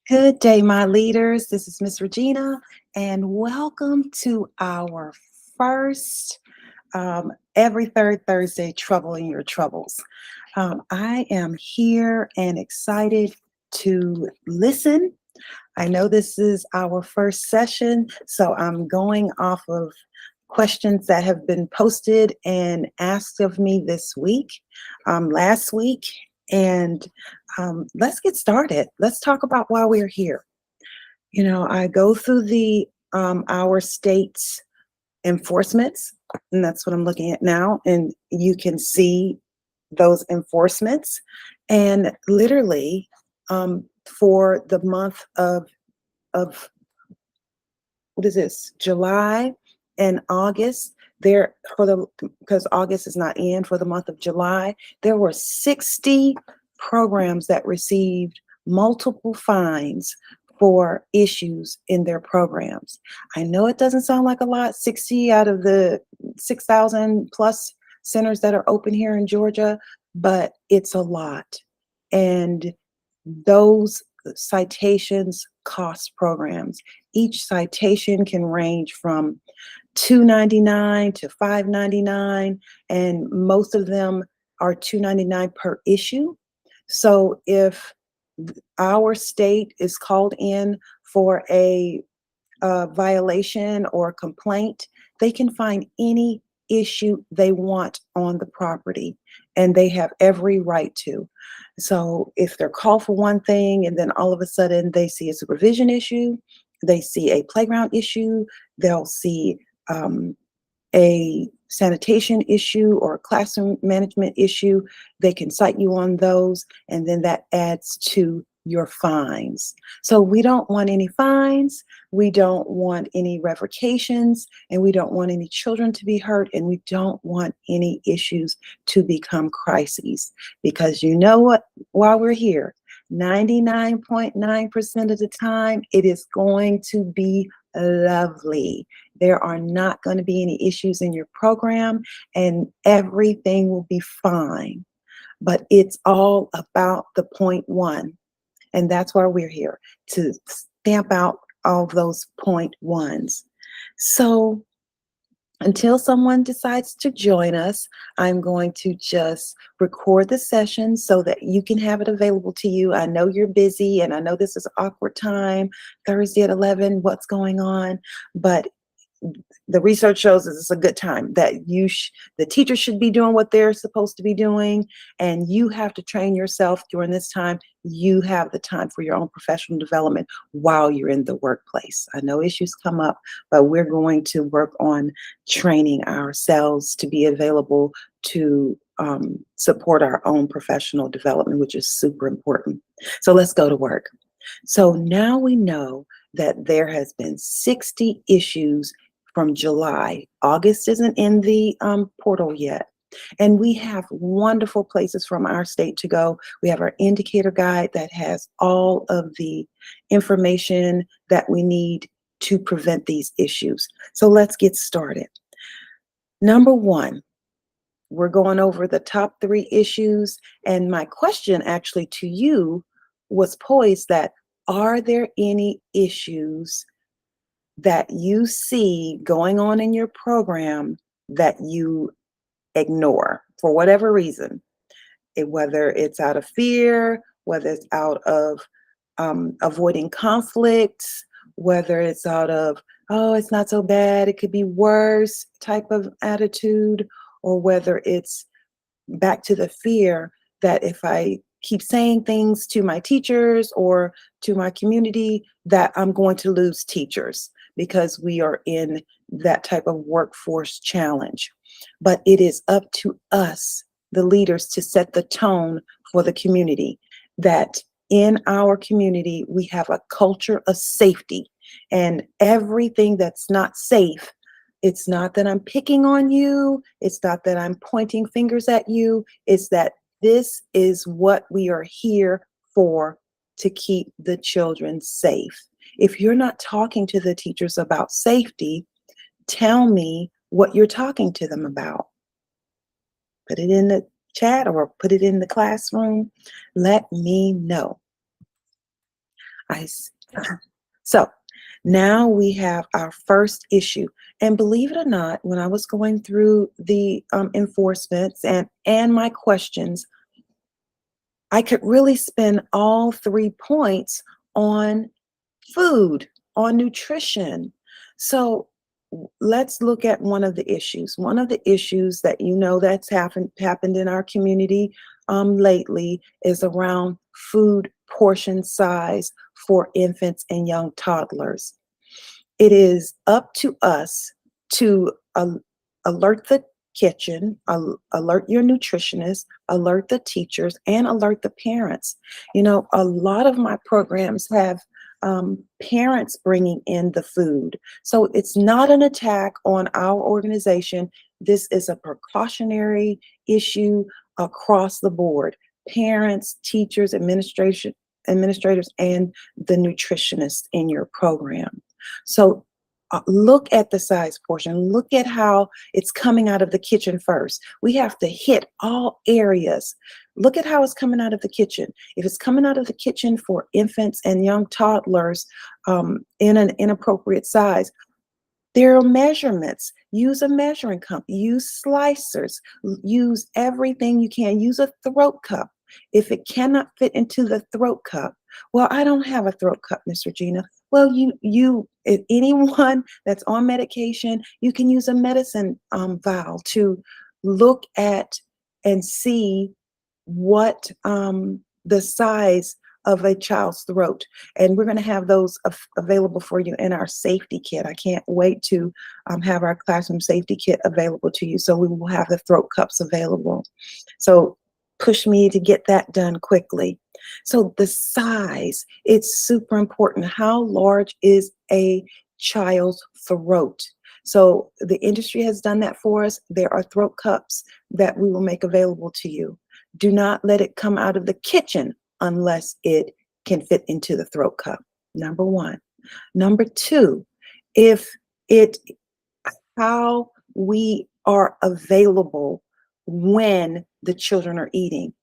Good day, my leaders. This is Miss Regina, and welcome to our first every third Thursday Trouble in Your Troubles. I am here and excited to listen. I know this is our first session, so I'm going off of questions that have been posted and asked of me this week, last week, and let's get started. Let's talk about why we're here. I go through the our state's enforcements, and that's what I'm looking at now. And you can see those enforcements, and literally for the month of what is this, July and August. There for the because August is not in for the month of July, there were 60 programs that received multiple fines for issues in their programs. I know it doesn't sound like a lot, 60 out of the 6,000 plus centers that are open here in Georgia, but it's a lot. And those citations cost programs. Each citation can range from $2.99 to $5.99, and most of them are $2.99 per issue. So if our state is called in for a violation or complaint, they can find any issue they want on the property, and they have every right to. So if they're called for one thing and then all of a sudden they see a supervision issue, they see a playground issue, they'll see a sanitation issue or a classroom management issue, they can cite you on those, and then that adds to your fines. So we don't want any fines, we don't want any revocations, and we don't want any children to be hurt, and we don't want any issues to become crises. Because you know what, while we're here, 99.9% of the time, it is going to be lovely. There are not going to be any issues in your program, and everything will be fine. But it's all about the point one. And that's why we're here, to stamp out all those point ones. So until someone decides to join us, I'm going to just record the session so that you can have it available to you. I know you're busy, and I know this is an awkward time, Thursday at 11, what's going on? But the research shows that it's a good time, that the teacher should be doing what they're supposed to be doing, and you have to train yourself during this time. You have the time for your own professional development while you're in the workplace. I know issues come up, but we're going to work on training ourselves to be available to support our own professional development, which is super important. So let's go to work. So now we know that there has been 60 issues from July. August isn't in the portal yet. And we have wonderful places from our state to go. We have our indicator guide that has all of the information that we need to prevent these issues. So let's get started. Number one, we're going over the top 3 issues. And my question actually to you was posed that, are there any issues that you see going on in your program that you ignore for whatever reason? Whether it's out of fear, whether it's out of avoiding conflicts, whether it's out of, oh, it's not so bad, it could be worse type of attitude, or whether it's back to the fear that if I keep saying things to my teachers or to my community, that I'm going to lose teachers, because we are in that type of workforce challenge. But it is up to us, the leaders, to set the tone for the community, that in our community, we have a culture of safety, and everything that's not safe, it's not that I'm picking on you, it's not that I'm pointing fingers at you, it's that this is what we are here for, to keep the children safe. If you're not talking to the teachers about safety, tell me what you're talking to them about. Put it in the chat or put it in the classroom. Let me know. I s- so now we have our first issue. And believe it or not, when I was going through the enforcements and my questions, I could really spend all 3 points on food, on nutrition. So let's look at one of the issues. One of the issues that that's happened in our community lately is around food portion size for infants and young toddlers. It is up to us to alert the kitchen, alert your nutritionist, alert the teachers, and alert the parents. A lot of my programs have parents bringing in the food. So it's not an attack on our organization. This is a precautionary issue across the board. Parents, teachers, administrators, and the nutritionists in your program. So look at the size portion. Look at how it's coming out of the kitchen first. We have to hit all areas. Look at how it's coming out of the kitchen. If it's coming out of the kitchen for infants and young toddlers in an inappropriate size, there are measurements. Use a measuring cup. Use slicers. Use everything you can. Use a throat cup. If it cannot fit into the throat cup, well, I don't have a throat cup, Miss Regina. Well, if anyone that's on medication, you can use a medicine vial to look at and see what the size of a child's throat. And we're going to have those available for you in our safety kit. I can't wait to have our classroom safety kit available to you. So we will have the throat cups available. So push me to get that done quickly. So the size, it's super important. How large is a child's throat? So the industry has done that for us. There are throat cups that we will make available to you. Do not let it come out of the kitchen unless it can fit into the throat cup. Number one. Number two, how we are available when the children are eating.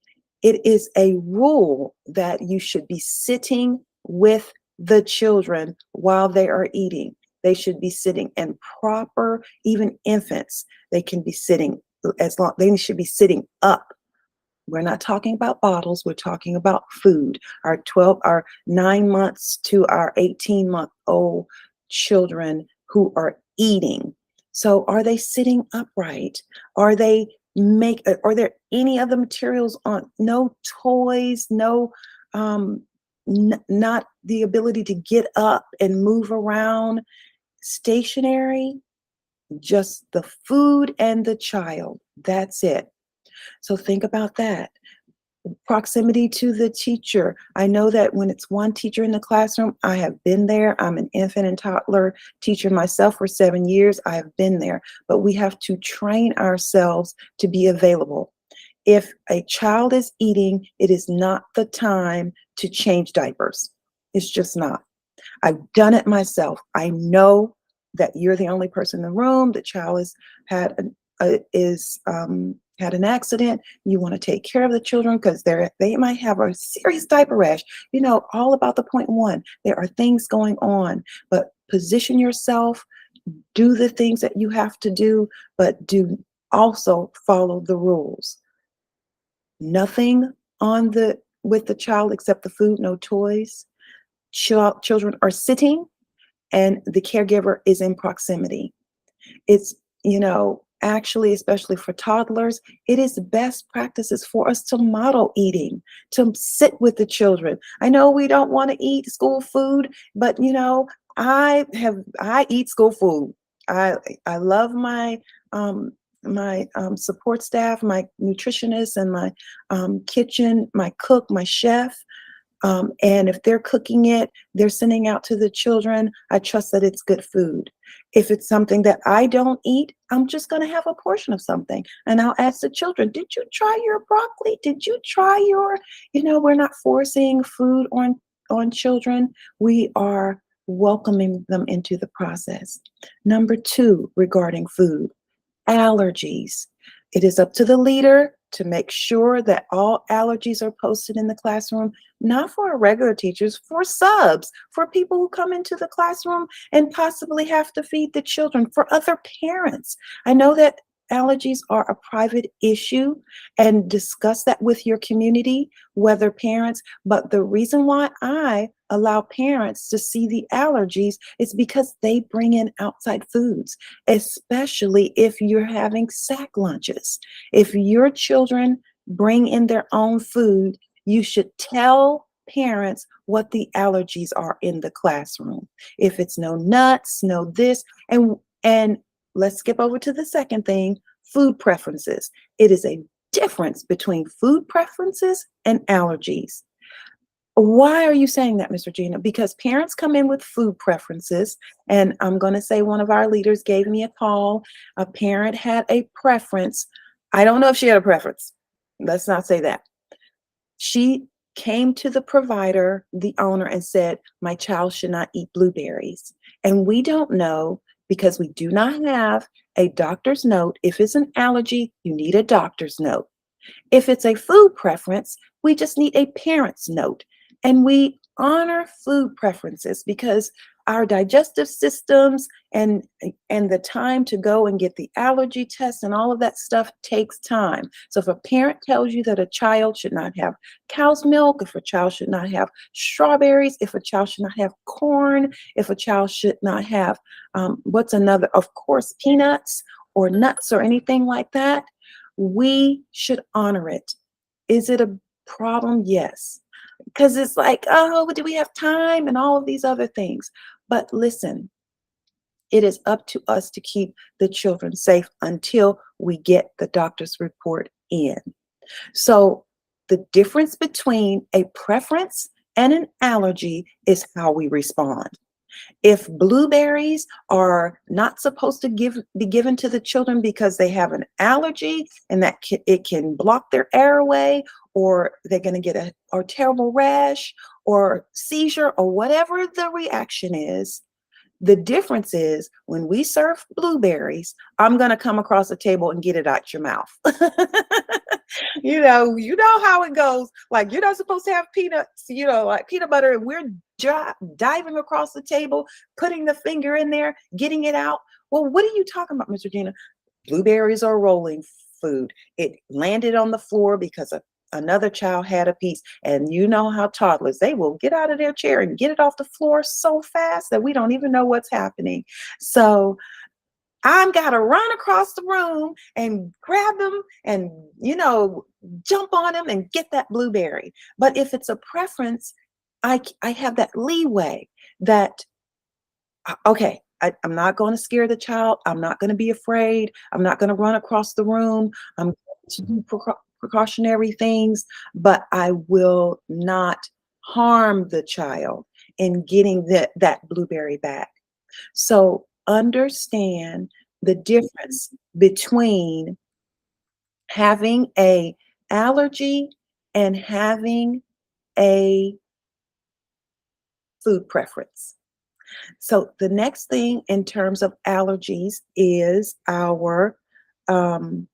It is a rule that you should be sitting with the children while they are eating. They should be sitting in proper, even infants, they can be sitting they should be sitting up. We're not talking about bottles, we're talking about food. Our 9 months to our 18-month-old children who are eating. So are they sitting upright? Are there any other materials on? No toys, no, not the ability to get up and move around. Stationary, just the food and the child. That's it. So think about that. Proximity to the teacher. I know that when it's one teacher in the classroom, I have been there. I'm an infant and toddler teacher myself for 7 years. I have been there, but we have to train ourselves to be available. If a child is eating, it is not the time to change diapers. It's just not. I've done it myself. I know that you're the only person in the room. The child has had had an accident. You want to take care of the children because they might have a serious diaper rash. All about the point one. There are things going on, but position yourself, do the things that you have to do, but do also follow the rules. Nothing with the child except the food, no toys. Children are sitting and the caregiver is in proximity. It's, actually, especially for toddlers, it is best practices for us to model eating, to sit with the children. I know we don't want to eat school food, but I eat school food. I love my support staff, my nutritionist, and my kitchen, my cook, my chef. And if they're cooking it, they're sending out to the children, I trust that it's good food. If it's something that I don't eat, I'm just going to have a portion of something. And I'll ask the children, did you try your broccoli? Did you try we're not forcing food on children. We are welcoming them into the process. Number two, regarding food, allergies. It is up to the leader to make sure that all allergies are posted in the classroom, not for our regular teachers, for subs, for people who come into the classroom and possibly have to feed the children, for other parents. I know that allergies are a private issue, and discuss that with your community, whether parents, but the reason why I allow parents to see the allergies is because they bring in outside foods, especially if you're having sack lunches. If your children bring in their own food, you should tell parents what the allergies are in the classroom. If it's no nuts, no this, and let's skip over to the second thing, food preferences. It is a difference between food preferences and allergies. Why are you saying that, Mr. Gina? Because parents come in with food preferences, and I'm going to say one of our leaders gave me a call. A parent had a preference. I don't know if she had a preference. Let's not say that. She came to the provider, the owner, and said, my child should not eat blueberries. And we don't know because we do not have a doctor's note. If it's an allergy, you need a doctor's note. If it's a food preference, we just need a parent's note. And we honor food preferences because our digestive systems and the time to go and get the allergy test and all of that stuff takes time. So if a parent tells you that a child should not have cow's milk, if a child should not have strawberries, if a child should not have corn, if a child should not have, what's another, of course, peanuts or nuts or anything like that, we should honor it. Is it a problem? Yes. Because it's like, oh, do we have time and all of these other things? But listen, it is up to us to keep the children safe until we get the doctor's report in. So the difference between a preference and an allergy is how we respond. If blueberries are not supposed to be given to the children because they have an allergy and that it can block their airway, or they're going to get a terrible rash or seizure or whatever the reaction is, the difference is when we serve blueberries, I'm going to come across the table and get it out your mouth. You know how it goes. Like, you're not supposed to have peanuts, like peanut butter, and we're diving across the table, putting the finger in there, getting it out. Well, what are you talking about, Mr. Gina? Blueberries are rolling food. It landed on the floor because another child had a piece, and you know how toddlers, they will get out of their chair and get it off the floor so fast that we don't even know what's happening. So I'm gotta run across the room and grab them and jump on them and get that blueberry. But if it's a preference, I have that leeway that okay, I'm not going to scare the child. I'm not going to be afraid. I'm not going to run across the room. I'm going to do precautionary things, but I will not harm the child in getting that blueberry back. So understand the difference between having a allergy and having a food preference. So the next thing in terms of allergies is in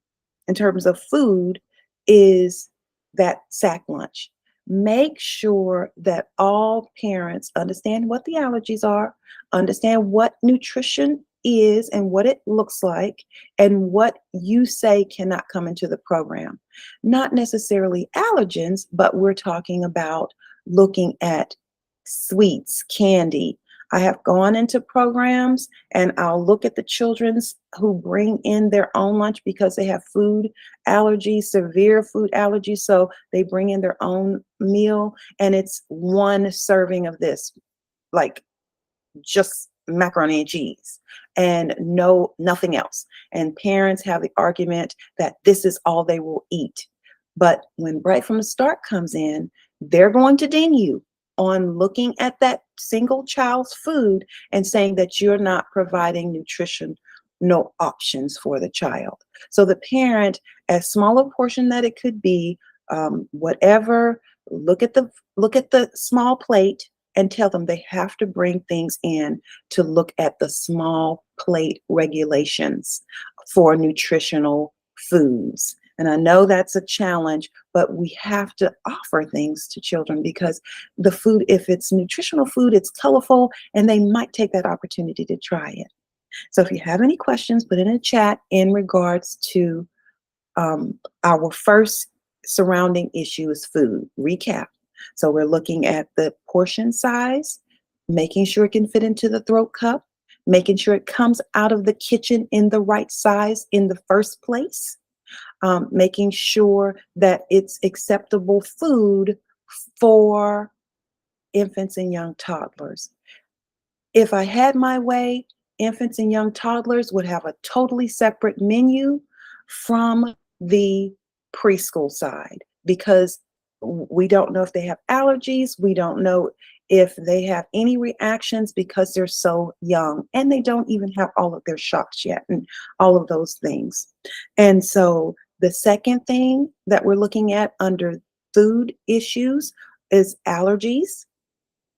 terms of food, is that sack lunch. Make sure that all parents understand what the allergies are, understand what nutrition is and what it looks like, and what you say cannot come into the program. Not necessarily allergens, but we're talking about looking at sweets, candy. I have gone into programs and I'll look at the children's who bring in their own lunch because they have food allergies, severe food allergies. So they bring in their own meal and it's one serving of this, like just macaroni and cheese and nothing else. And parents have the argument that this is all they will eat. But when Right From the Start comes in, they're going to ding you on looking at that single child's food and saying that you're not providing nutritional options for the child. So the parent, as small a portion that it could be, whatever, look at the small plate and tell them they have to bring things in to look at the small plate regulations for nutritional foods. And I know that's a challenge, but we have to offer things to children because the food, if it's nutritional food, it's colorful, and they might take that opportunity to try it. So if you have any questions, put it in the chat in regards to our first surrounding issue is food. Recap. So we're looking at the portion size, making sure it can fit into the throat cup, making sure it comes out of the kitchen in the right size in the first place, making sure that it's acceptable food for infants and young toddlers. If I had my way, infants and young toddlers would have a totally separate menu from the preschool side because we don't know if they have allergies. We don't know if they have any reactions because they're so young and they don't even have all of their shots yet and all of those things. And so the second thing that we're looking at under food issues is allergies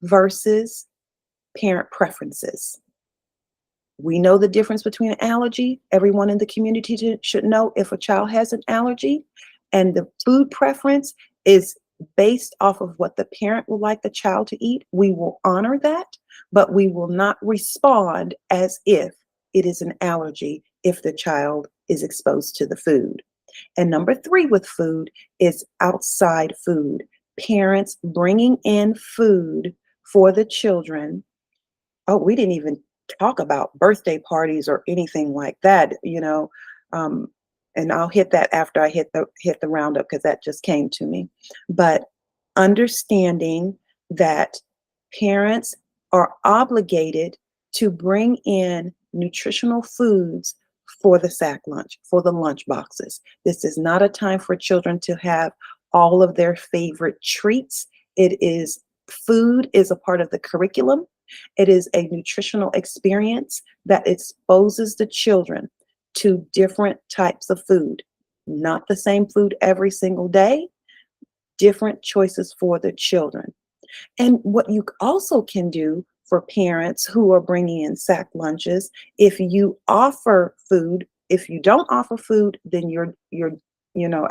versus parent preferences. We know the difference between an allergy. Everyone in the community should know if a child has an allergy, and the food preference is based off of what the parent would like the child to eat. We will honor that, but we will not respond as if it is an allergy if the child is exposed to the food. And number three with food is outside food. Parents bringing in food for the children. Oh, we didn't even talk about birthday parties or anything like that, um, and I'll hit that after I hit the roundup because that just came to me. But understanding that parents are obligated to bring in nutritional foods for the sack lunch, for the lunch boxes. This is not a time for children to have all of their favorite treats. Food is a part of the curriculum. It is a nutritional experience that exposes the children to different types of food. Not the same food every single day, different choices for the children. And what you also can do for parents who are bringing in sack lunches, if you offer food, if you don't offer food, then you're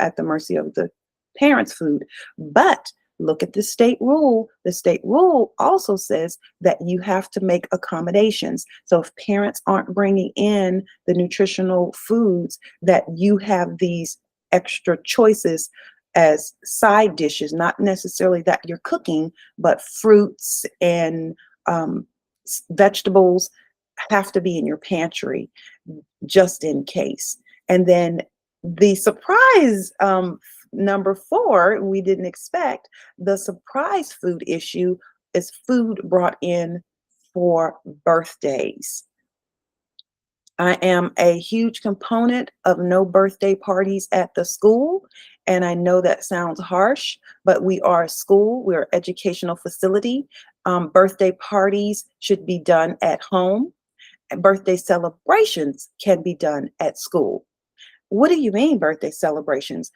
at the mercy of the parents' food. But look at the state rule. The state rule also says that you have to make accommodations. So if parents aren't bringing in the nutritional foods, that you have these extra choices as side dishes, not necessarily that you're cooking, but fruits and vegetables have to be in your pantry just in case. And then the surprise, number four, we didn't expect, the surprise food issue is food brought in for birthdays. I am a huge component of no birthday parties at the school. And I know that sounds harsh, but we are a school, we're an educational facility. Birthday parties should be done at home. And birthday celebrations can be done at school. What do you mean birthday celebrations?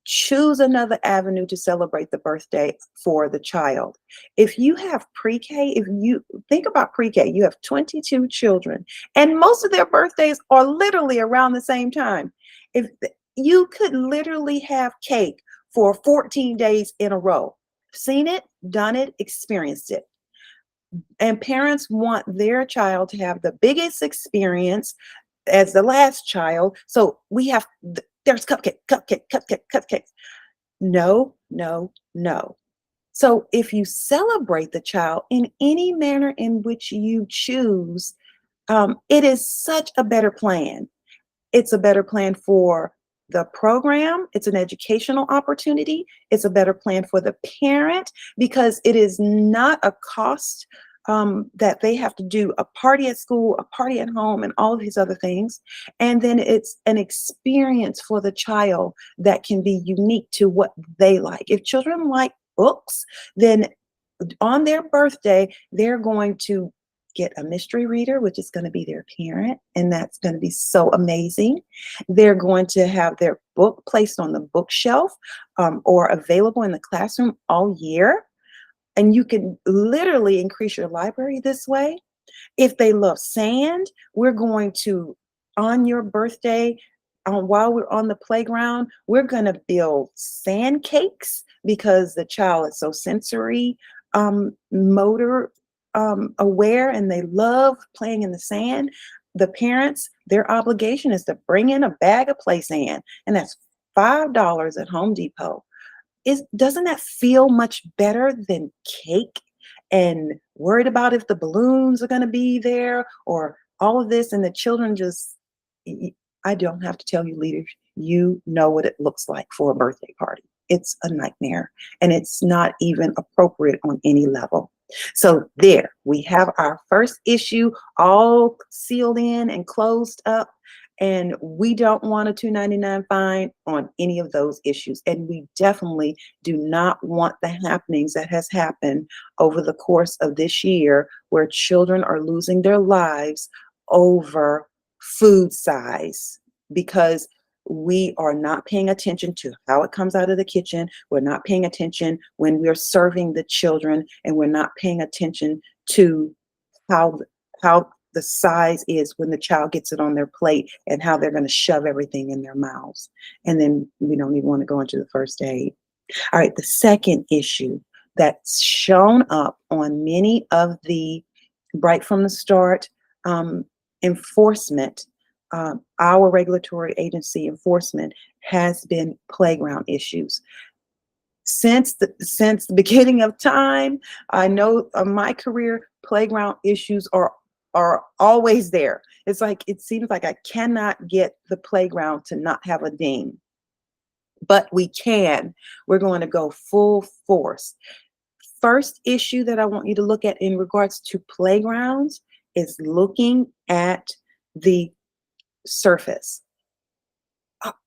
Choose another avenue to celebrate the birthday for the child. If you have pre-K, if you think about pre-K, you have 22 children, and most of their birthdays are literally around the same time. If you could literally have cake for 14 days in a row, seen it, done it, experienced it. And parents want their child to have the biggest experience as the last child. So there's cupcakes. No, no, no. So if you celebrate the child in any manner in which you choose, it is such a better plan. It's a better plan for the program. It's an educational opportunity. It's a better plan for the parent because it is not a cost that they have to do a party at school, a party at home, and all of these other things. And then it's an experience for the child that can be unique to what they like. If children like books, then on their birthday, they're going to get a mystery reader, which is going to be their parent, and that's going to be so amazing. They're going to have their book placed on the bookshelf or available in the classroom all year. And you can literally increase your library this way. If they love sand, we're going to, on your birthday, while we're on the playground, we're going to build sand cakes because the child is so sensory, motor aware, and they love playing in the sand. The parents, their obligation is to bring in a bag of play sand, and that's $5 at Home Depot. Doesn't that feel much better than cake and worried about if the balloons are going to be there or all of this, and the children just I don't have to tell you, leaders, you know what it looks like for a birthday party. It's a nightmare, and it's not even appropriate on any level. So there we have our first issue all sealed in and closed up, and we don't want a $2.99 fine on any of those issues. And we definitely do not want the happenings that has happened over the course of this year where children are losing their lives over food size because we are not paying attention to how it comes out of the kitchen. We're not paying attention when we're serving the children, and we're not paying attention to how how the size is when the child gets it on their plate and how they're going to shove everything in their mouths. And then we don't even want to go into the first aid. All right, the second issue that's shown up on many of the right from the start enforcement, our regulatory agency enforcement has been playground issues. Since the beginning of time, I know my career, playground issues are always there. It's like it seems like I cannot get the playground to not have a ding, but we can. We're going to go full force. First issue that I want you to look at in regards to playgrounds is looking at the surface.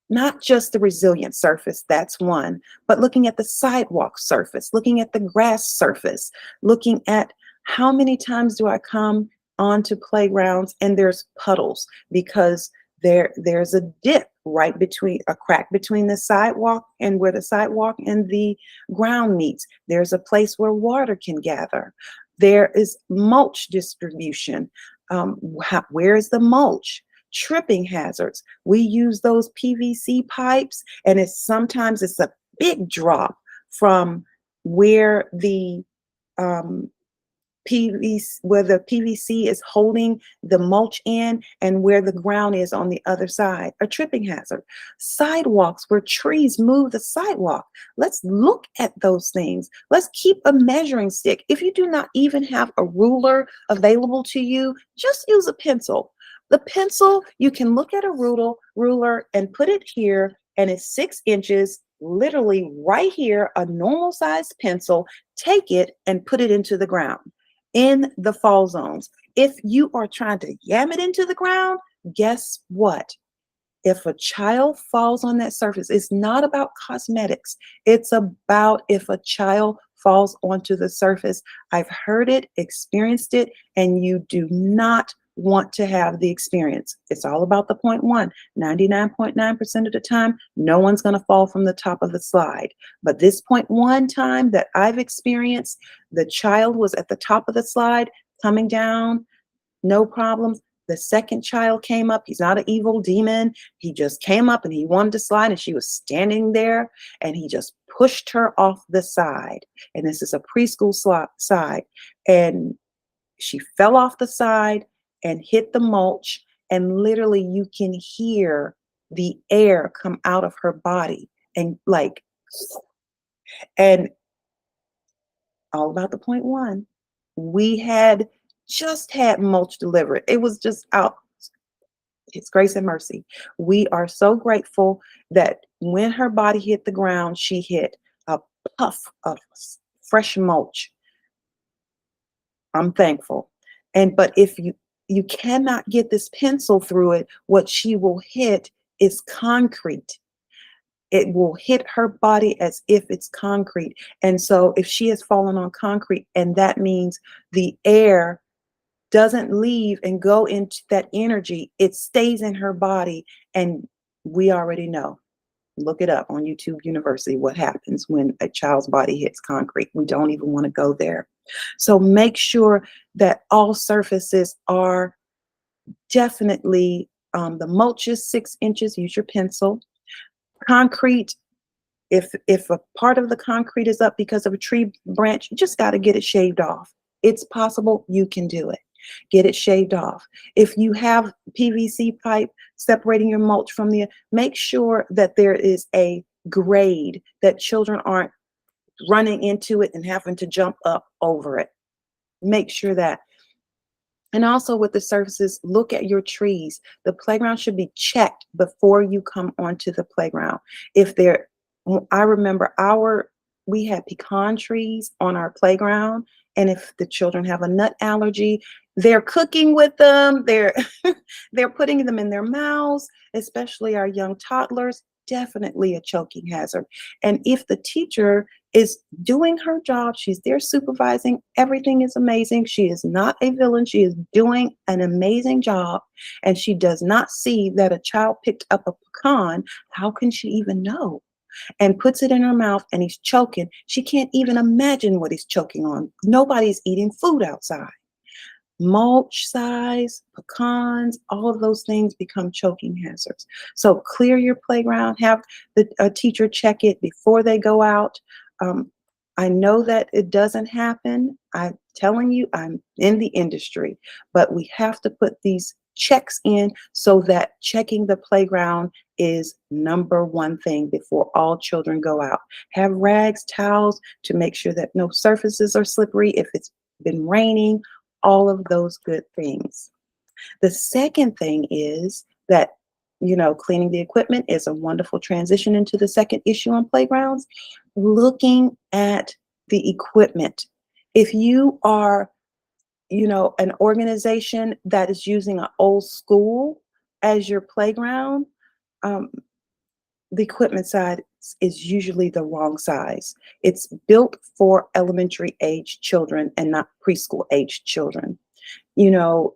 Not just the resilient surface, that's one, but looking at the sidewalk surface, looking at the grass surface, looking at how many times do I come onto playgrounds and there's puddles because there's a dip right between a crack between the sidewalk and where the sidewalk and the ground meets. There's a place where water can gather. There is mulch distribution. Where is the mulch? Tripping hazards. We use those PVC pipes, and sometimes it's a big drop from where the PVC is holding the mulch in and where the ground is on the other side. A tripping hazard. Sidewalks where trees move the sidewalk. Let's look at those things. Let's keep a measuring stick. If you do not even have a ruler available to you, just use a pencil. The pencil, you can look at a ruler and put it here, and it's 6 inches, literally right here, a normal sized pencil. Take it and put it into the ground in the fall zones. If you are trying to yam it into the ground, guess what? If a child falls on that surface, it's not about cosmetics. It's about if a child falls onto the surface. I've heard it, experienced it, and you do not want to have the experience. It's all about the point one. 99.9% of the time, no one's going to fall from the top of the slide. But this point one time that I've experienced, the child was at the top of the slide, coming down, no problems. The second child came up. He's not an evil demon. He just came up and he wanted to slide, and she was standing there, and he just pushed her off the side. And this is a preschool side. And she fell off the side and hit the mulch, and literally you can hear the air come out of her body and and all about the point one. We had just had mulch delivered. It was just out. It's grace and mercy. We are so grateful that when her body hit the ground, she hit a puff of fresh mulch. I'm thankful. But if you cannot get this pencil through it, what she will hit is concrete. It will hit her body as if it's concrete. And so if she has fallen on concrete, and that means the air doesn't leave and go into that energy, it stays in her body. And we already know. Look it up on YouTube University, what happens when a child's body hits concrete. We don't even want to go there. So make sure that all surfaces are definitely The mulch is 6 inches, use your pencil. Concrete, if a part of the concrete is up because of a tree branch, you just got to get it shaved off. It's possible, you can do it. Get it shaved off. If you have PVC pipe separating your mulch from the, make sure that there is a grade that children aren't running into it and having to jump up over it. Make sure that. And also with the surfaces, look at your trees. The playground should be checked before you come onto the playground. If there, I remember we had pecan trees on our playground, and if the children have a nut allergy, they're cooking with them, they're putting them in their mouths, especially our young toddlers, definitely a choking hazard. And if the teacher is doing her job, she's there supervising, everything is amazing. She is not a villain. She is doing an amazing job, and she does not see that a child picked up a pecan. How can she even know? And puts it in her mouth and he's choking. She can't even imagine what he's choking on. Nobody's eating food outside. Mulch size, pecans, all of those things become choking hazards. So clear your playground, have a teacher check it before they go out. I know that it doesn't happen. I'm telling you, I'm in the industry, but we have to put these checks in so that checking the playground is number one thing before all children go out. Have rags, towels to make sure that no surfaces are slippery if it's been raining, all of those good things. The second thing is that, cleaning the equipment is a wonderful transition into the second issue on playgrounds. Looking at the equipment. If you are, an organization that is using an old school as your playground, um, the equipment side is usually the wrong size. It's built for elementary age children and not preschool age children. You know,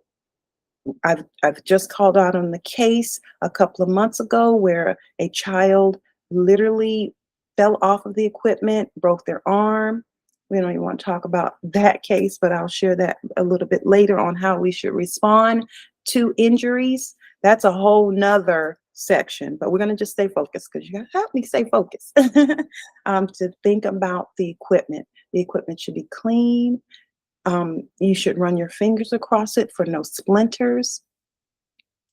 I've just called out on the case a couple of months ago where a child literally fell off of the equipment, broke their arm. We don't even want to talk about that case, but I'll share that a little bit later on how we should respond to injuries. That's a whole nother section, but we're going to just stay focused because you got to help me stay focused. To think about the equipment. The equipment should be clean. You should run your fingers across it for no splinters.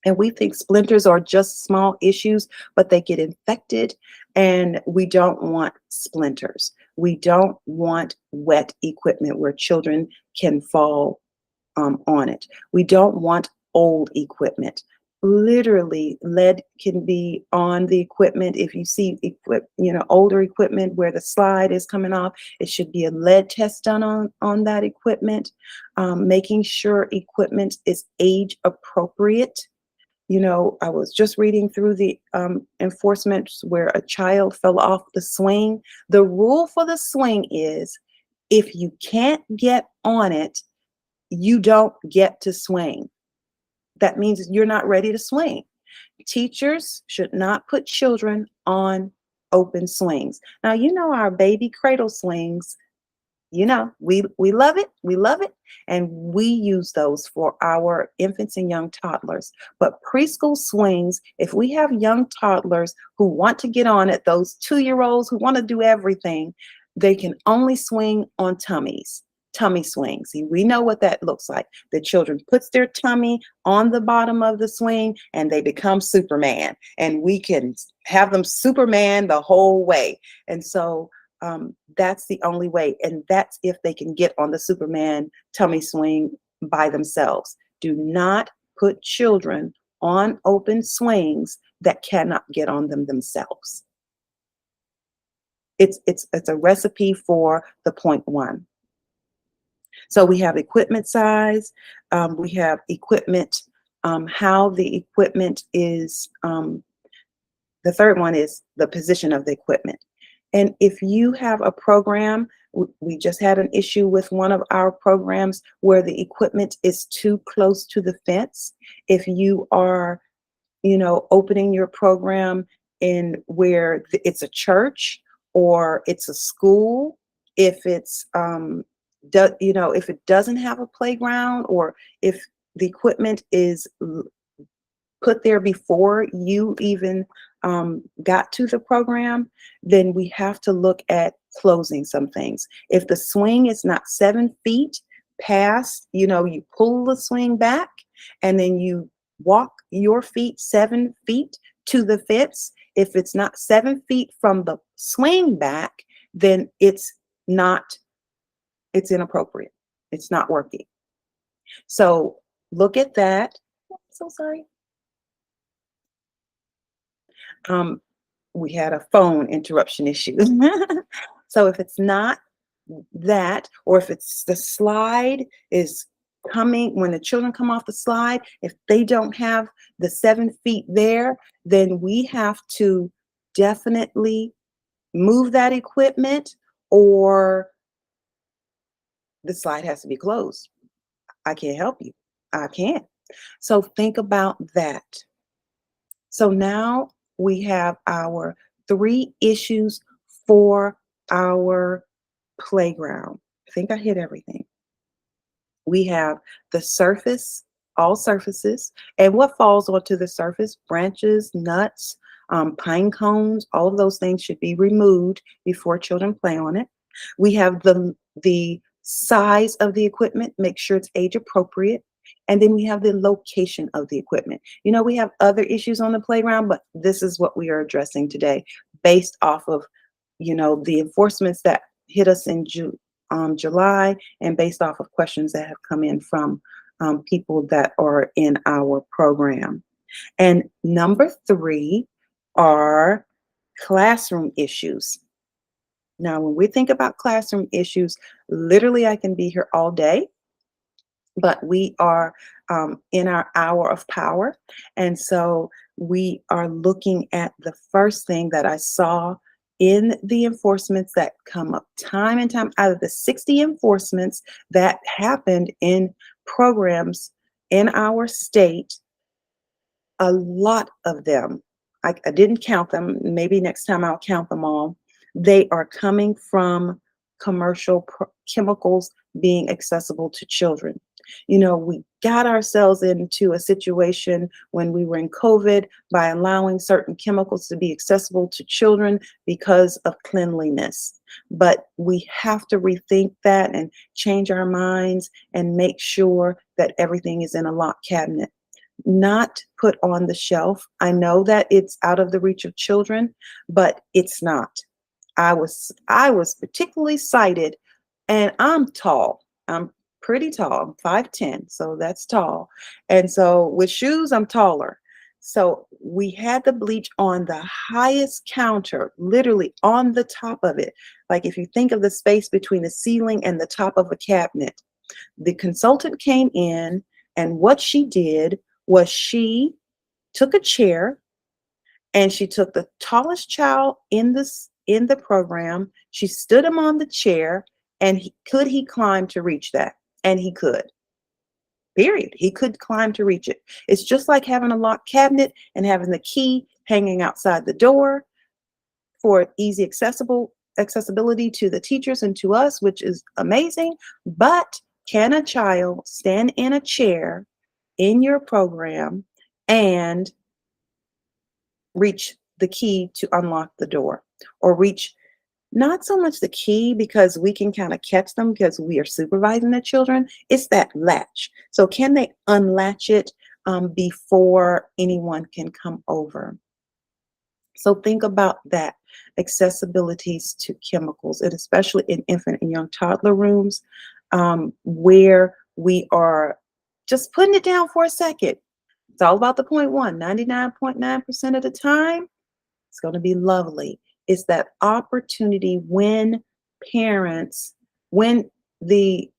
And we think splinters are just small issues, but they get infected, and we don't want splinters. We don't want wet equipment where children can fall on it. We don't want old equipment. Literally, lead can be on the equipment. If you see older equipment where the slide is coming off, it should be a lead test done on that equipment. Making sure equipment is age appropriate. I was just reading through the enforcements where a child fell off the swing. The rule for the swing is if you can't get on it, you don't get to swing. That means you're not ready to swing. Teachers should not put children on open swings. Now, our baby cradle swings, we love it. We love it. And we use those for our infants and young toddlers. But preschool swings, if we have young toddlers who want to get on it, those 2-year-olds who want to do everything, they can only swing on tummy swings. See, we know what that looks like. The children puts their tummy on the bottom of the swing and they become Superman. And we can have them Superman the whole way. And so that's the only way. And that's if they can get on the Superman tummy swing by themselves. Do not put children on open swings that cannot get on them themselves. It's a recipe for the point one. So we have equipment size, we have equipment, how the equipment is, the third one is the position of the equipment. And if you have a program, we just had an issue with one of our programs where the equipment is too close to the fence. If you are, opening your program in where it's a church or it's a school, if it's, if it doesn't have a playground, or if the equipment is put there before you even got to the program, then we have to look at closing some things. If the swing is not 7 feet past, you pull the swing back and then you walk your feet 7 feet to the fence. If it's not 7 feet from the swing back, then not, it's inappropriate. It's not working. So look at that. So sorry. Um, we had a phone interruption issue. So if it's not that, or if it's the slide is coming, when the children come off the slide, if they don't have the 7 feet there, then we have to definitely move that equipment, or the slide has to be closed. I can't help you. I can't. So think about that. So now we have our 3 issues for our playground. I think I hit everything. We have the surface, all surfaces, and what falls onto the surface: branches, nuts, pine cones. All of those things should be removed before children play on it. We have the size of the equipment, make sure it's age appropriate. And then we have the location of the equipment. We have other issues on the playground, but this is what we are addressing today based off of, the enforcements that hit us in July, and based off of questions that have come in from people that are in our program. And number 3 are classroom issues. Now, when we think about classroom issues, literally I can be here all day, but we are in our hour of power. And so we are looking at the first thing that I saw in the enforcements that come up time and time. Out of the 60 enforcements that happened in programs in our state, a lot of them, I didn't count them, maybe next time I'll count them all, they are coming from commercial chemicals being accessible to children. We got ourselves into a situation when we were in COVID by allowing certain chemicals to be accessible to children because of cleanliness. But we have to rethink that and change our minds and make sure that everything is in a locked cabinet, not put on the shelf. I know that it's out of the reach of children, but it's not. I was particularly cited, and I'm tall. I'm pretty tall. I'm 5'10", so that's tall. And so with shoes, I'm taller. So we had the bleach on the highest counter, literally on the top of it. Like if you think of the space between the ceiling and the top of a cabinet. The consultant came in, and what she did was she took a chair and she took the tallest child in the program. She stood him on the chair, and could he climb to reach that? And he could. Period. He could climb to reach it. It's just like having a locked cabinet and having the key hanging outside the door for easy accessibility to the teachers and to us, which is amazing. But can a child stand in a chair in your program and reach the key to unlock the door, or reach not so much the key, because we can kind of catch them because we are supervising the children? It's that latch. So can they unlatch it before anyone can come over? So think about that, accessibilities to chemicals, and especially in infant and young toddler rooms, where we are just putting it down for a second. It's all about the 0.1. 99.9% of the time, it's going to be lovely. It's that opportunity when the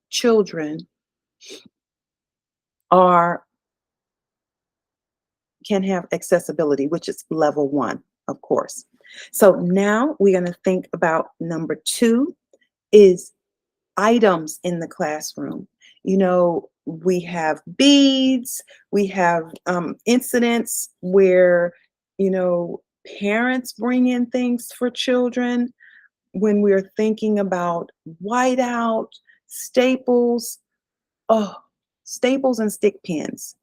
children can have accessibility, which is level 1, of course. So now we're going to think about number 2 is items in the classroom. We have beads, we have incidents where, parents bring in things for children. When we're thinking about whiteout, staples, staples and stick pins.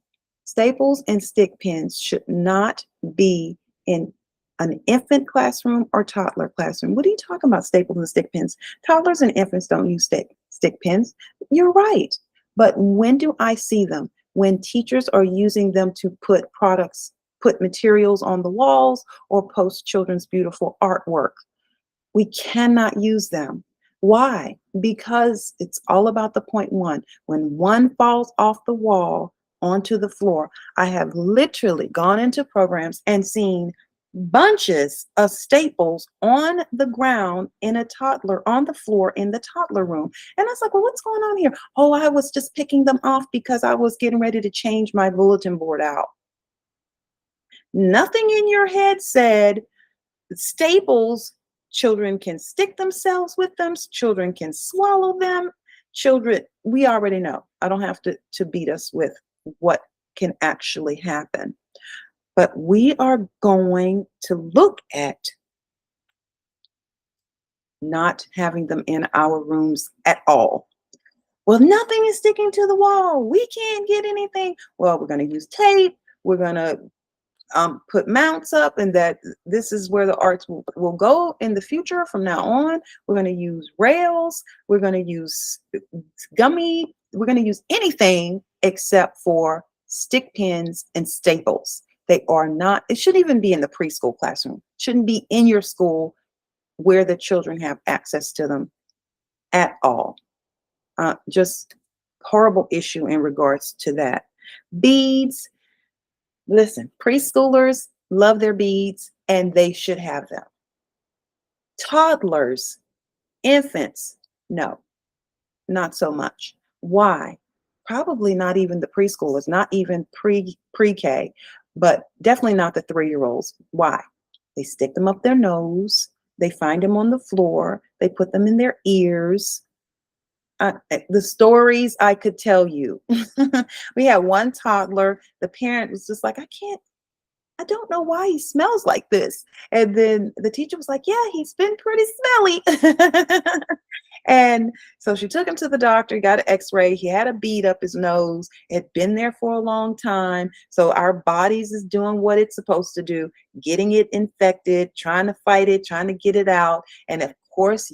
Staples and stick pins should not be in an infant classroom or toddler classroom. What are you talking about, staples and stick pins? Toddlers and infants don't use stick pins. You're right. But when do I see them? When teachers are using them to put materials on the walls or post children's beautiful artwork. We cannot use them. Why? Because it's all about the point one. When one falls off the wall onto the floor, I have literally gone into programs and seen bunches of staples on the ground in a toddler on the floor in the toddler room. And I was like, well, what's going on here? Oh, I was just picking them off because I was getting ready to change my bulletin board out. Nothing in your head said staples, children can stick themselves with them, children can swallow them. Children, we already know. I don't have to beat us with what can actually happen. But we are going to look at not having them in our rooms at all. Well, nothing is sticking to the wall. We can't get anything. Well, we're going to use tape. We're going to put mounts up, and that this is where the arts will go in the future from now on. We're going to use rails. We're going to use gummy. We're going to use anything except for stick pins and staples. They are not, it shouldn't even be in the preschool classroom. Shouldn't be in your school where the children have access to them at all. Just horrible issue in regards to that. Beads. Listen, preschoolers love their beads and they should have them. Toddlers, infants, no, not so much. Why? Probably not even the preschoolers, not even pre-K, but definitely not the 3-year-olds. Why? They stick them up their nose, they find them on the floor, they put them in their ears. The stories I could tell you. We had one toddler, the parent was just like, I don't know why he smells like this. And then the teacher was like, yeah, he's been pretty smelly. And so she took him to the doctor, got an x-ray. He had a bead up his nose. It had been there for a long time. So our bodies is doing what it's supposed to do, getting it infected, trying to fight it, trying to get it out. And of course,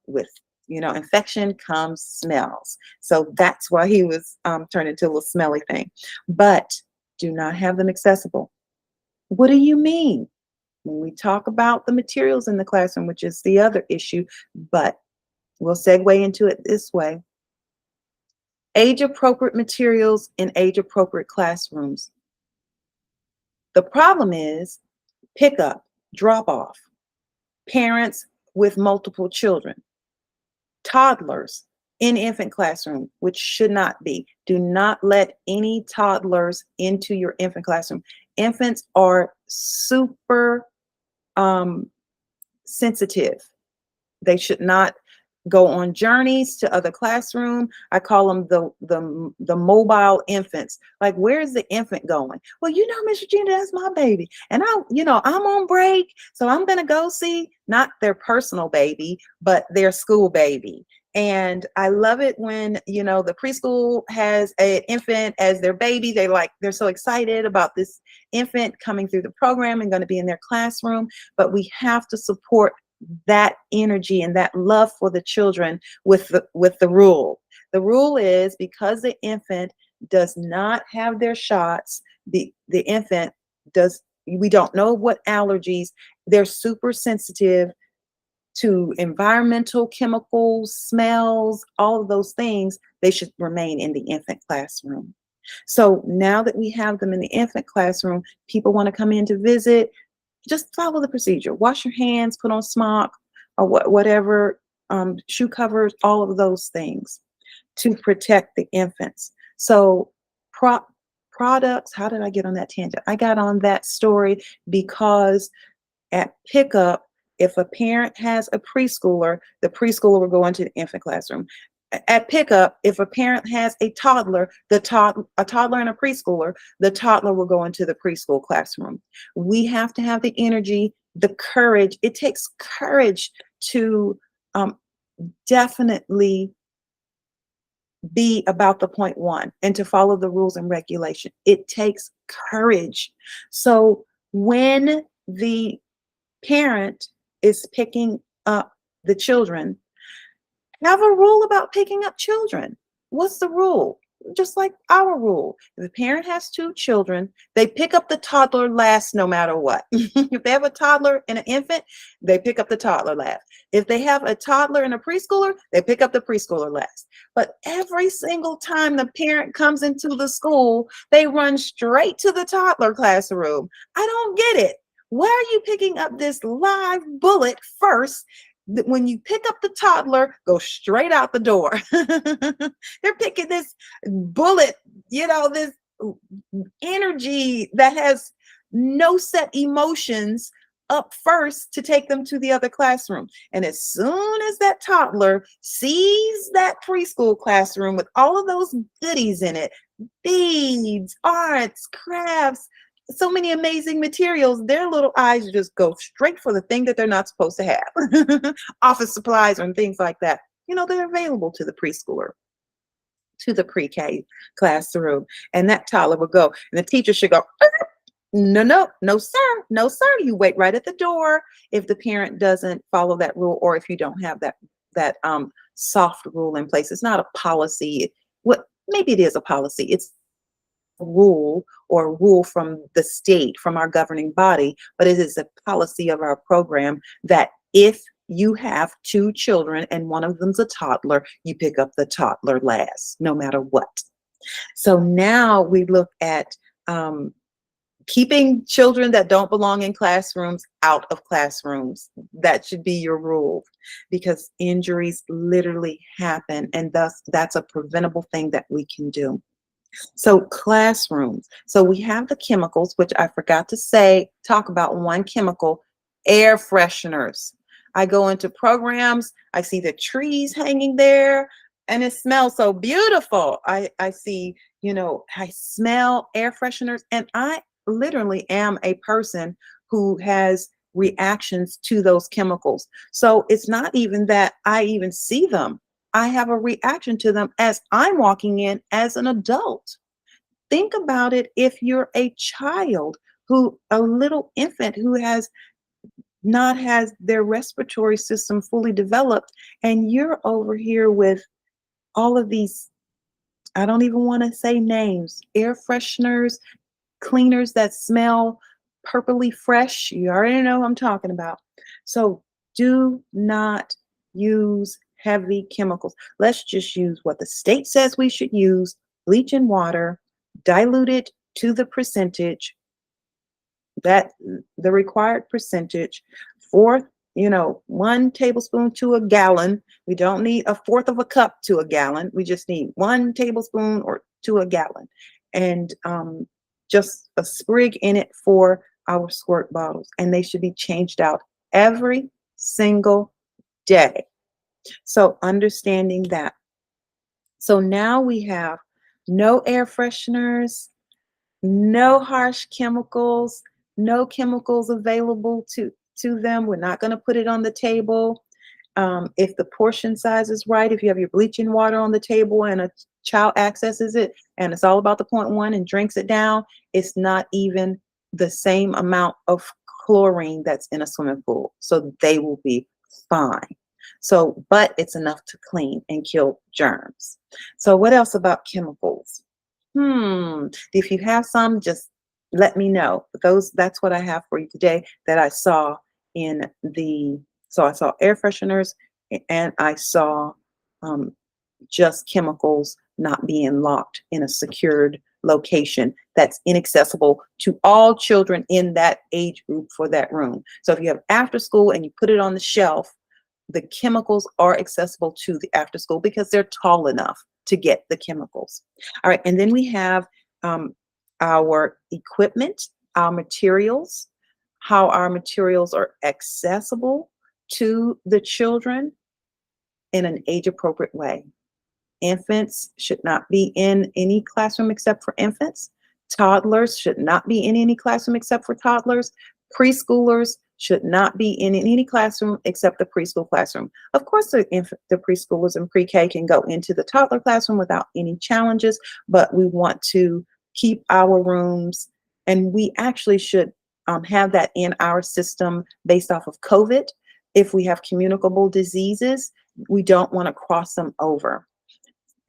with infection comes smells. So that's why he was turned into a little smelly thing. But do not have them accessible. What do you mean? When we talk about the materials in the classroom, which is the other issue, but we'll segue into it this way. Age-appropriate materials in age-appropriate classrooms. The problem is pick up, drop off, parents with multiple children, toddlers in infant classroom, which should not be. Do not let any toddlers into your infant classroom. Infants are super sensitive. They should not go on journeys to other classroom. I call them the mobile infants. Like, where's the infant going? Well, Miss Regina, that's my baby. And I'm on break, so I'm gonna go see not their personal baby, but their school baby. And I love it when, the preschool has an infant as their baby. They're so excited about this infant coming through the program and going to be in their classroom. But we have to support that energy and that love for the children with the rule. The rule is, because the infant does not have their shots, the infant we don't know what allergies, they're super sensitive to environmental chemicals, smells, all of those things. They should remain in the infant classroom. So now that we have them in the infant classroom, people want to come in to visit, just follow the procedure. Wash your hands, put on smock or whatever, shoe covers, all of those things to protect the infants. So products, how did I get on that tangent? I got on that story because at pickup, if a parent has a preschooler, the preschooler will go into the infant classroom. At pickup, if a parent has a toddler, a toddler and a preschooler, the toddler will go into the preschool classroom. We have to have the energy, the courage. It takes courage to definitely be about the point one and to follow the rules and regulation. It takes courage. So when the parent is picking up the children, have a rule about picking up children. What's the rule? Just like our rule. If a parent has two children, they pick up the toddler last no matter what. If they have a toddler and an infant, they pick up the toddler last. If they have a toddler and a preschooler, they pick up the preschooler last. But every single time the parent comes into the school, they run straight to the toddler classroom. I don't get it. Why are you picking up this live bullet first? When you pick up the toddler, go straight out the door. They're picking this bullet, this energy that has no set emotions up first to take them to the other classroom. And as soon as that toddler sees that preschool classroom with all of those goodies in it, beads, arts, crafts, so many amazing materials, their little eyes just go straight for the thing that they're not supposed to have. Office supplies and things like that. They're available to the preschooler, to the pre-K classroom. And that toddler will go, and the teacher should go, no, sir. No, sir. You wait right at the door if the parent doesn't follow that rule, or if you don't have that soft rule in place. It's not a policy. Maybe it is a policy. It's rule from the state, from our governing body, but it is a policy of our program that if you have two children and one of them's a toddler, you pick up the toddler last, no matter what. So now we look at keeping children that don't belong in classrooms out of classrooms. That should be your rule, because injuries literally happen, and thus that's a preventable thing that we can do. So classrooms. So we have the chemicals, which I forgot to talk about one chemical, air fresheners. I go into programs, I see the trees hanging there, and it smells so beautiful. I see, I smell air fresheners, and I literally am a person who has reactions to those chemicals. So it's not even that I even see them. I have a reaction to them as I'm walking in as an adult. Think about it if you're a child, a little infant who has not has their respiratory system fully developed, and you're over here with all of these, I don't even want to say names, air fresheners, cleaners that smell purpley fresh. You already know what I'm talking about. So do not use heavy chemicals. Let's just use what the state says we should use: bleach and water, diluted to the percentage, that the required percentage, 1 tablespoon to a gallon. We don't need a fourth of a cup to a gallon. We just need 1 tablespoon or to a gallon, and just a sprig in it for our squirt bottles, and they should be changed out every single day. So understanding that. So now we have no air fresheners, no harsh chemicals, no chemicals available to them. We're not going to put it on the table. If the portion size is right, if you have your bleaching water on the table and a child accesses it and it's all about the 0.1 and drinks it down, it's not even the same amount of chlorine that's in a swimming pool. So they will be fine. So, but it's enough to clean and kill germs. So what else about chemicals? If you have some, just let me know. That's what I have for you today that I saw so I saw air fresheners, and I saw just chemicals not being locked in a secured location that's inaccessible to all children in that age group for that room. So if you have after school and you put it on the shelf, the chemicals are accessible to the after school because they're tall enough to get the chemicals. All right, and then we have our equipment, our materials, how our materials are accessible to the children in an age-appropriate way. Infants should not be in any classroom except for infants. Toddlers should not be in any classroom except for toddlers. Preschoolers should not be in any classroom except the preschool classroom. Of course, the preschoolers and pre-K can go into the toddler classroom without any challenges, but we want to keep our rooms, and we actually should have that in our system based off of COVID. If we have communicable diseases, we don't want to cross them over,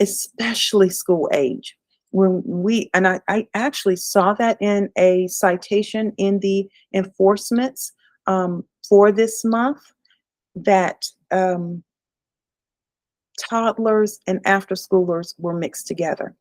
especially school age. I actually saw that in a citation in the enforcements for this month, that toddlers and after schoolers were mixed together.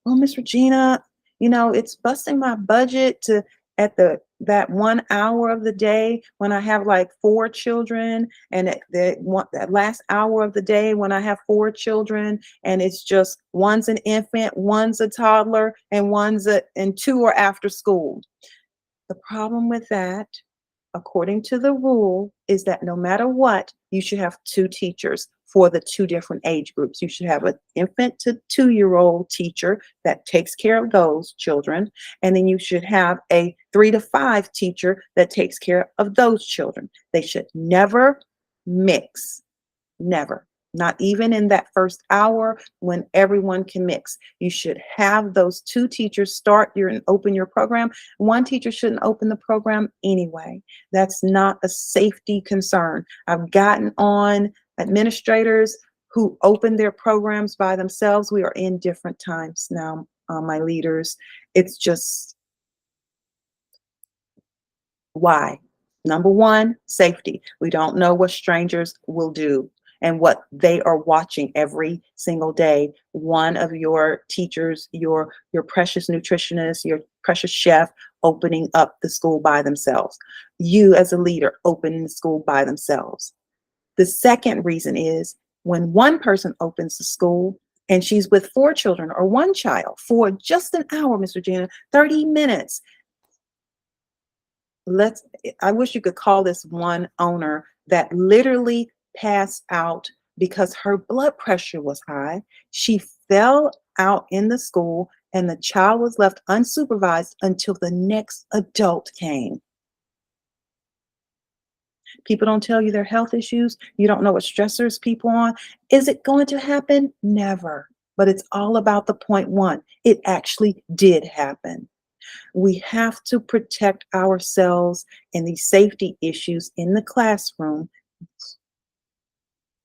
Well, Miss Regina, it's busting my budget to at that 1 hour of the day when I have like 4 children, and at that last hour of the day when I have 4 children, and it's just one's an infant, one's a toddler, and and 2 are after school. The problem with that, according to the rule, is that no matter what, you should have 2 teachers for the 2 different age groups. You should have an infant to 2-year-old teacher that takes care of those children, and then you should have a 3 to 5 teacher that takes care of those children. They should never mix. Never. Not even in that first hour when everyone can mix. You should have those 2 teachers open your program. One teacher shouldn't open the program anyway. That's not a safety concern. I've gotten on administrators who open their programs by themselves. We are in different times now, my leaders. It's just, why? Number one, safety. We don't know what strangers will do and what they are watching every single day. One of your teachers, your precious nutritionist, your precious chef, opening up the school by themselves. You as a leader opening the school by themselves. The second reason is when one person opens the school and she's with 4 children or 1 child for just an hour, Miss Regina, 30 minutes. I wish you could call this one owner that literally passed out because her blood pressure was high. She fell out in the school and the child was left unsupervised until the next adult came. People don't tell you their health issues. You don't know what stressors people on. Is it going to happen? Never. But it's all about the point one. It actually did happen. We have to protect ourselves and these safety issues in the classroom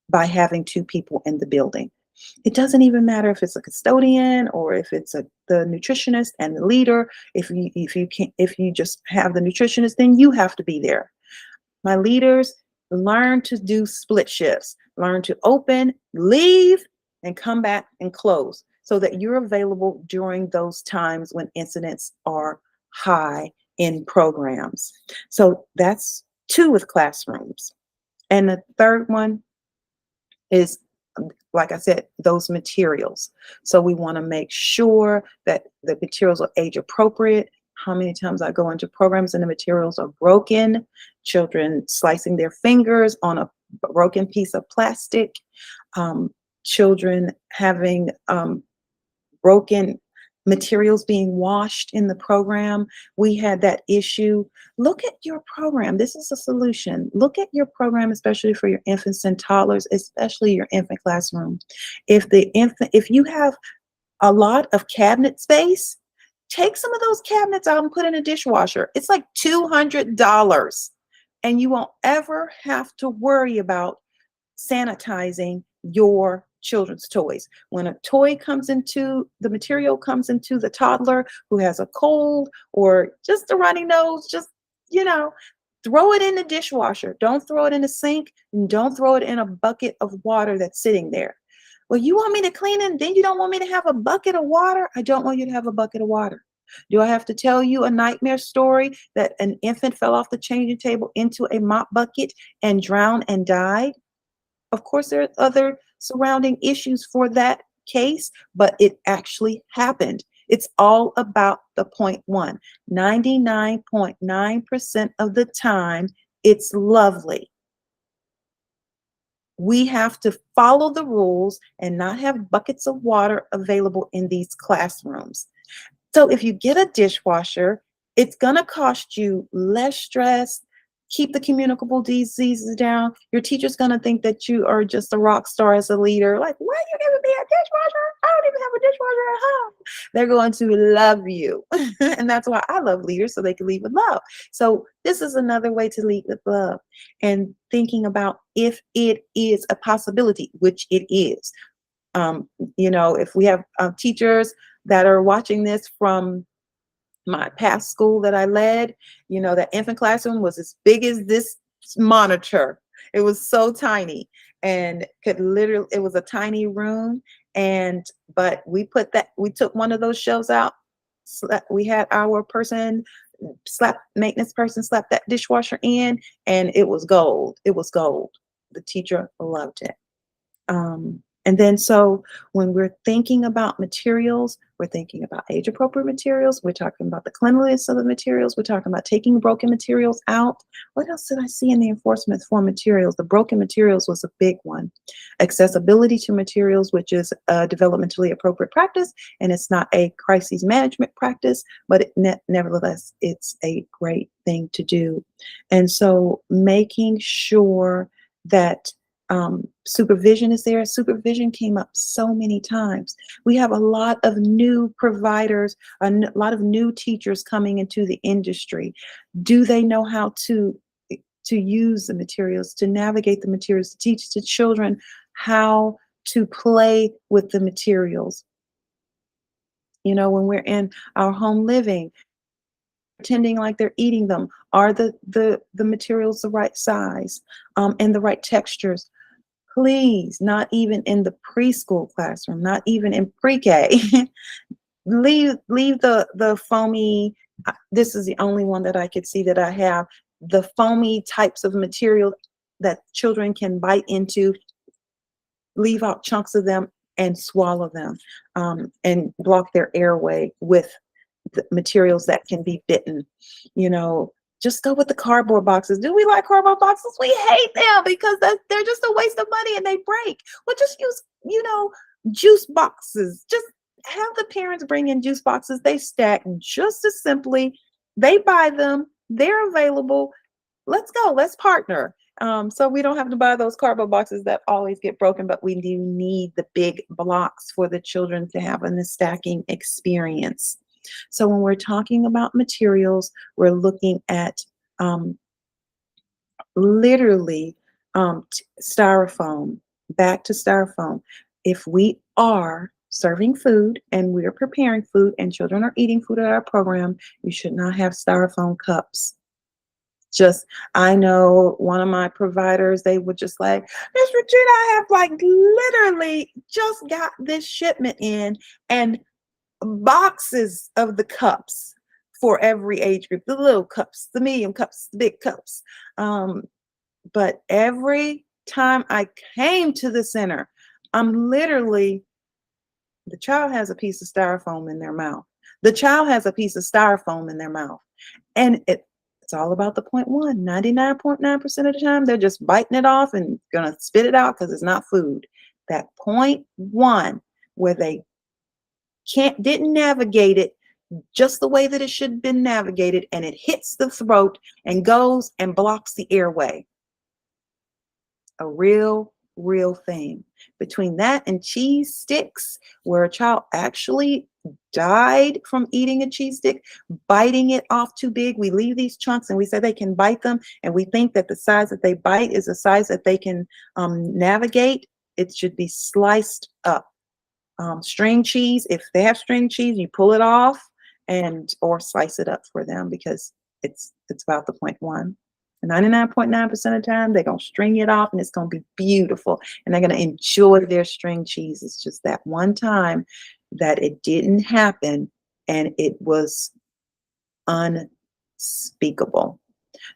by having 2 people in the building. It doesn't even matter if it's a custodian or if it's the nutritionist and the leader. If you just have the nutritionist, then you have to be there. My leaders, learn to do split shifts. Learn to open, leave, and come back and close so that you're available during those times when incidents are high in programs. So that's 2 with classrooms. And the third one is, like I said, those materials. So we want to make sure that the materials are age appropriate. How many times I go into programs and the materials are broken, children slicing their fingers on a broken piece of plastic, children having broken materials being washed in the program. We had that issue. Look at your program. This is a solution. Look at your program, especially for your infants and toddlers, especially your infant classroom. If you have a lot of cabinet space, take some of those cabinets out and put in a dishwasher. It's like $200, and you won't ever have to worry about sanitizing your children's toys. When a toy comes into the material comes into the toddler who has a cold or just a runny nose, just, throw it in the dishwasher. Don't throw it in the sink, and don't throw it in a bucket of water that's sitting there. Well, you want me to clean it, then you don't want me to have a bucket of water? I don't want you to have a bucket of water. Do I have to tell you a nightmare story that an infant fell off the changing table into a mop bucket and drowned and died? Of course, there are other surrounding issues for that case, but it actually happened. It's all about the point one. 99.9% of the time, it's lovely. We have to follow the rules and not have buckets of water available in these classrooms. So if you get a dishwasher, it's going to cost you less stress, Keep the communicable diseases down. Your teacher's going to think that you are just a rock star as a leader. Like, why are you giving me a dishwasher? I don't even have a dishwasher at home. They're going to love you. And that's why I love leaders, so they can lead with love. So this is another way to lead with love, and thinking about if it is a possibility, which it is. If we have teachers that are watching this from my past school that I led, that infant classroom was as big as this monitor. It was so tiny, and it was a tiny room. But we took one of those shelves out. We had our maintenance person slap that dishwasher in, and it was gold. It was gold. The teacher loved it. And then so when we're thinking about materials, we're thinking about age appropriate materials. We're talking about the cleanliness of the materials. We're talking about taking broken materials out. What else did I see in the enforcement for materials? The broken materials was a big one. Accessibility to materials, which is a developmentally appropriate practice, and it's not a crisis management practice, but nevertheless, it's a great thing to do. And so making sure that supervision is there. Supervision came up so many times. We have a lot of new providers, a lot of new teachers coming into the industry. Do they know how to use the materials, to navigate the materials, to teach the children how to play with the materials? When we're in our home living, pretending like they're eating them, are the materials the right size and the right textures? Please, not even in the preschool classroom, not even in pre-K. leave the foamy. This is the only one that I could see that I have. The foamy types of material that children can bite into. Leave out chunks of them and swallow them, and block their airway with the materials that can be bitten. Just go with the cardboard boxes. Do we like cardboard boxes? We hate them because they're just a waste of money and they break. Well, just use, juice boxes. Just have the parents bring in juice boxes. They stack just as simply. They buy them. They're available. Let's go. Let's partner. So we don't have to buy those cardboard boxes that always get broken, but we do need the big blocks for the children to have in the stacking experience. So when we're talking about materials, we're looking at literally styrofoam, back to styrofoam. If we are serving food and we're preparing food and children are eating food at our program, you should not have styrofoam cups. I know one of my providers, they would just like, Miss Regina, I have literally just got this shipment in, and boxes of the cups for every age group, the little cups, the medium cups, the big cups. But every time I came to the center, the child has a piece of styrofoam in their mouth. The child has a piece of styrofoam in their mouth. And it's all about the 0.1. 99.9% of the time, they're just biting it off and gonna spit it out because it's not food. That 0.1 where they didn't navigate it just the way that it should have been navigated, and it hits the throat and goes and blocks the airway. A real thing. Between that and cheese sticks, where a child actually died from eating a cheese stick, biting it off too big. We leave these chunks and we say they can bite them, and we think that the size that they bite is the size that they can navigate. It should be sliced up. String cheese, if they have string cheese, you pull it off or slice it up for them, because it's about the 0.1. 99.9% of the time, they're going to string it off and it's going to be beautiful, and they're going to enjoy their string cheese. It's just that one time that it didn't happen and it was unspeakable.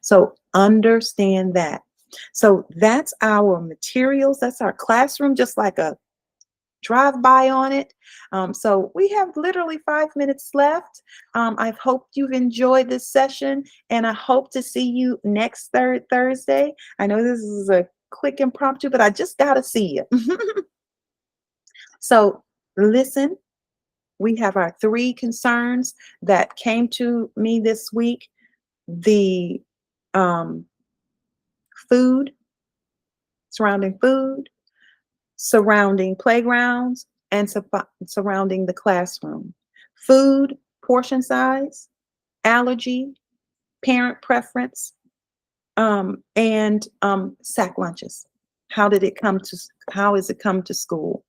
So understand that. So that's our materials. That's our classroom, just like a drive by on it. So we have literally 5 minutes left. I hope you've enjoyed this session, and I hope to see you next Thursday. I know this is a quick impromptu, but I just got to see you. So listen, we have our 3 concerns that came to me this week. The food, surrounding food, surrounding playgrounds, and surrounding the classroom. Food, portion size, allergy, parent preference, and sack lunches. How did it come to? How is it come to school?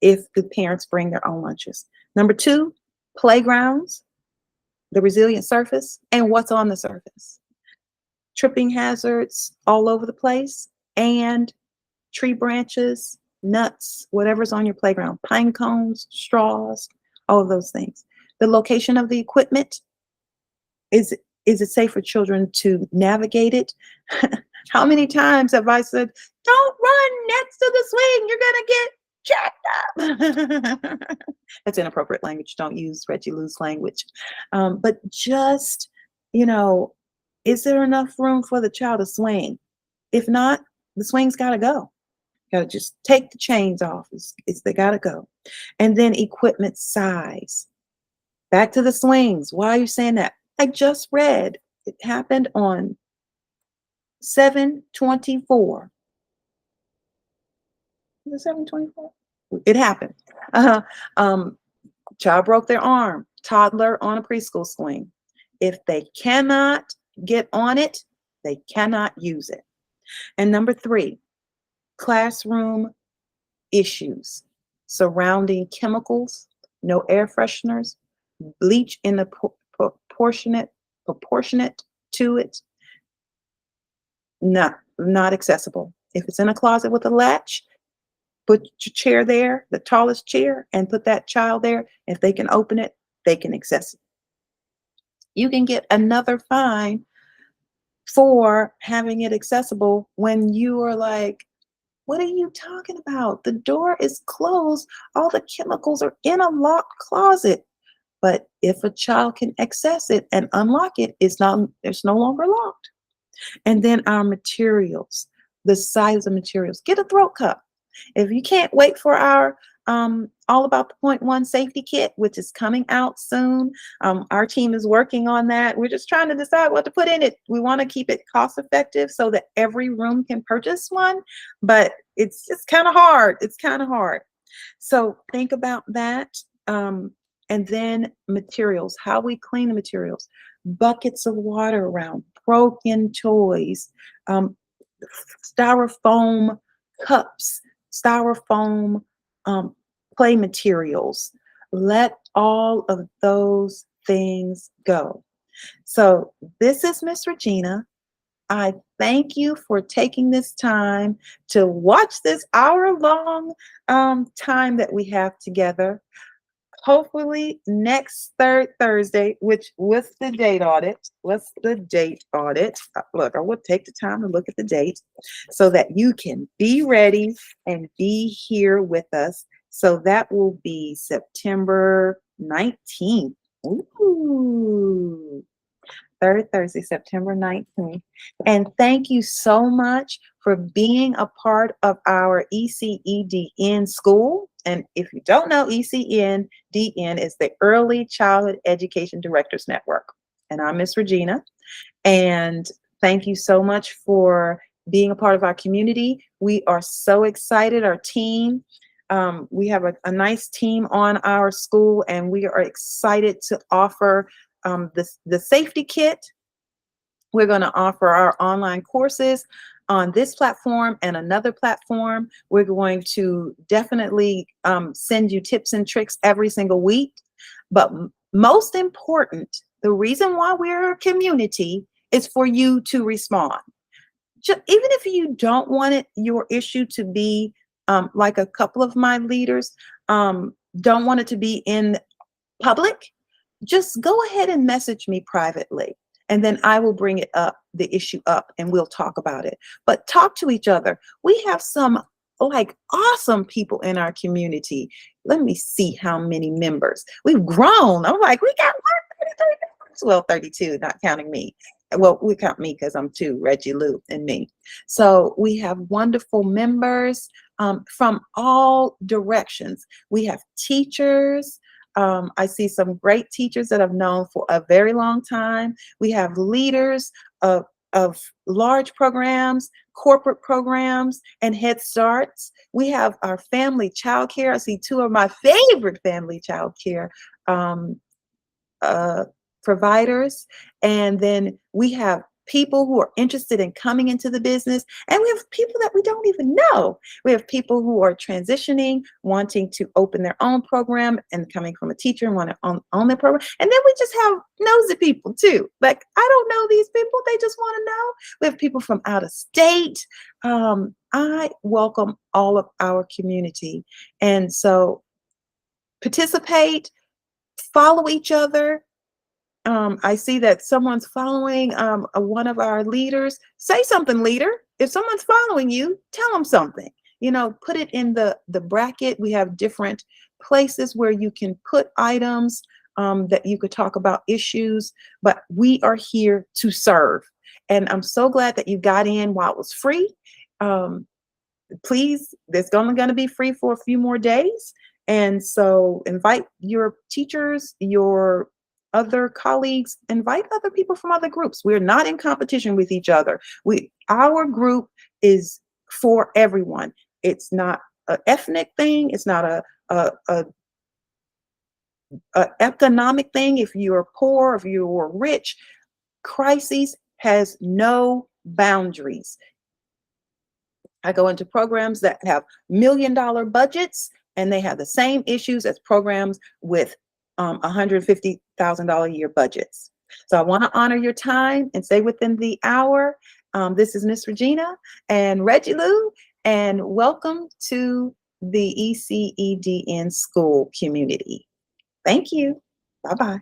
If the parents bring their own lunches. Number two, playgrounds, the resilient surface, and what's on the surface. Tripping hazards all over the place, and tree branches, nuts, whatever's on your playground, pine cones, straws, all of those things. The location of the equipment, is it safe for children to navigate it? How many times have I said, don't run next to the swing, you're gonna get jacked up. That's inappropriate language. Don't use Reggie Lou's language. But just, you know, is there enough room for the child to swing? If not, the swing's gotta go. Gotta just take the chains off. They gotta go. And then equipment size. Back to the swings. Why are you saying that? I just read it happened on 7/24. Was it 7/24? It happened. Uh, um, Child broke their arm. Toddler on a preschool swing. If they cannot get on it, they cannot use it. And number three, classroom issues surrounding chemicals, no air fresheners, bleach in the proportionate to it, not accessible. If it's in a closet with a latch, put your chair there, the tallest chair, and put that child there. If they can open it, they can access it. You can get another fine for having it accessible when you are like, what are you talking about? The door is closed. All the chemicals are in a locked closet. But if a child can access it and unlock it, it's no longer locked. And then our materials, the size of materials. Get a throat cup. If you can't wait for our All About the Point One safety kit, which is coming out soon, our team is working on that. We're just trying to decide what to put in it. We want to keep it cost effective so that every room can purchase one, but it's kind of hard. It's kind of hard. So think about that. And then materials, how we clean the materials, buckets of water around, broken toys, styrofoam cups, styrofoam play materials. Let all of those things go. So this is Miss Regina. I thank you for taking this time to watch this hour-long time that we have together. Hopefully next third Thursday, which what's the date audit? What's the date audit? Look, I will take the time to look at the date so that you can be ready and be here with us. So that will be September 19th. Ooh. Third Thursday, September 19th. And thank you so much for being a part of our ECEDN school. And if you don't know, ECEDN is the Early Childhood Education Directors Network. And I'm Miss Regina. And thank you so much for being a part of our community. We are so excited, our team. We have a nice team on our school, and we are excited to offer the safety kit. We're going to offer our online courses on this platform and another platform. We're going to definitely send you tips and tricks every single week. But most important, the reason why we're a community is for you to respond. Even if you don't want your issue to be like a couple of my leaders don't want it to be in public, just go ahead and message me privately, and then I will bring the issue up, and we'll talk about it. But talk to each other. We have some like awesome people in our community. Let me see how many members. We've grown. I'm like, we got 133 members. Well, 32, not counting me. Well, we count me because I'm two, Reggie Lou and me. So we have wonderful members from all directions. We have teachers. I see some great teachers that I've known for a very long time. We have leaders of of large programs, corporate programs, and Head Starts. We have our family child care. I see two of my favorite family child care um, uh, providers. And then we have people who are interested in coming into the business. And we have people that we don't even know. We have people who are transitioning, wanting to open their own program and coming from a teacher and want to own their program. And then we just have nosy people too. Like, I don't know these people. They just want to know. We have people from out of state. I welcome all of our community. And so participate, follow each other. I see that someone's following one of our leaders. Say something, leader. If someone's following you, tell them something. You know, put it in the bracket. We have different places where you can put items that you could talk about issues, but we are here to serve. And I'm so glad that you got in while it was free. Um, Please, it's only going to be free for a few more days. And so invite your teachers, your other colleagues, invite other people from other groups. We're not in competition with each other. Our group is for everyone. It's not an ethnic thing. It's not a economic thing. If you're poor, if you're rich, crises has no boundaries. I go into programs that have $1 million budgets, and they have the same issues as programs with $150,000 a year budgets. So I want to honor your time and stay within the hour. This is Miss Regina and Reggie Lou, and welcome to the ECEDN school community. Thank you. Bye-bye.